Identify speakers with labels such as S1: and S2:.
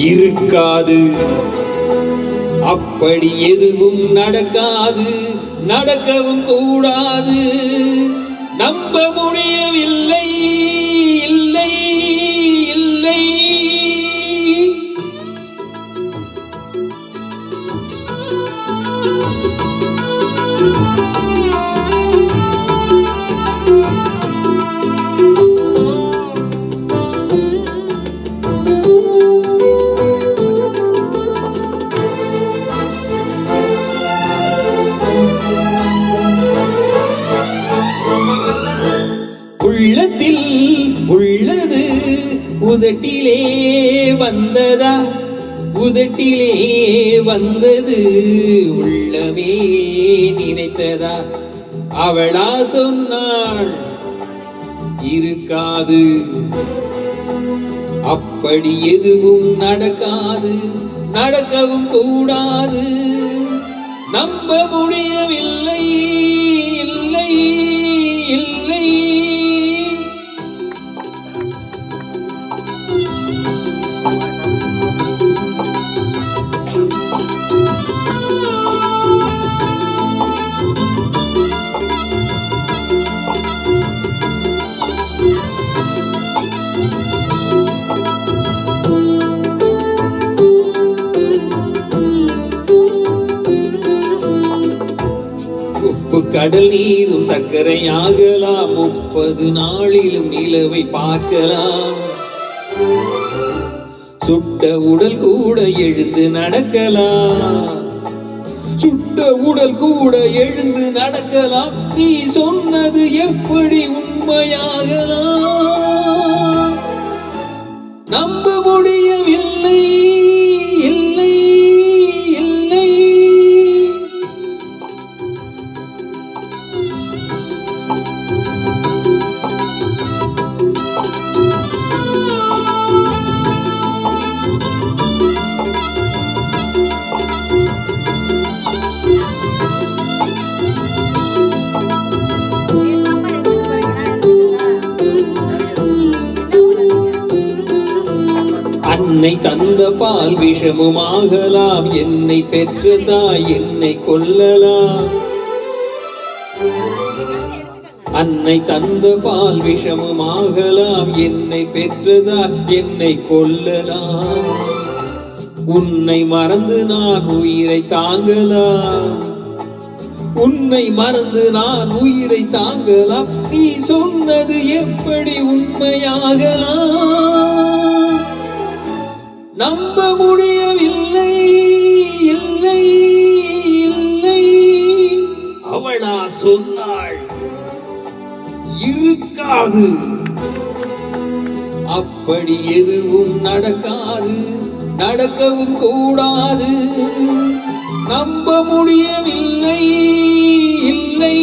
S1: இருக்காது. அப்படி எதுவும் நடக்காது, நடக்கவும் கூடாது. நம்ப முடியவில்லை, இல்லை இல்லை. உள்ளத்தில் உள்ளது உதட்டிலே வந்ததா, உதட்டிலே வந்தது உள்ளமே நினைத்ததா. அவளா சொன்னாள் இருக்காது. அப்படி எதுவும் நடக்காது, நடக்கவும் கூடாது. நம்ப முடியவில்லை, இல்லை இல்லை. உப்பு கடல் நீரும் சர்க்கரையாகலாம். 30 நாளிலும் நிலவை பார்க்கலாம். சுட்ட உடல் கூட எழுந்து நடக்கலாம். சுட்ட உடல் கூட எழுந்து நடக்கலாம். நீ சொன்னது எப்படி உண்மையாகலாம்? நம்ப முடியவில்லை, இல்லை இல்லை. அன்னை தந்த பால் விஷமுமாகலாம். என்னை பெற்ற தாய் என்னை கொல்லலாம். அன்னை தந்த பால் விஷமுமாகலாம். என்னை பெற்றதாய் என்னை கொல்லலாம். உன்னை மறந்து நான் உயிரை தாங்கலாம். உன்னை மறந்து நான் உயிரை தாங்கலாம். நீ சொன்னது எப்படி உண்மையாகலாம்? நம்ப முடியவில்லை, இல்லை இல்லை. அவளா சொன்னாள் இருக்காது. அப்படி எதுவும் நடக்காது, நடக்கவும் கூடாது. நம்ப முடியவில்லை, இல்லை.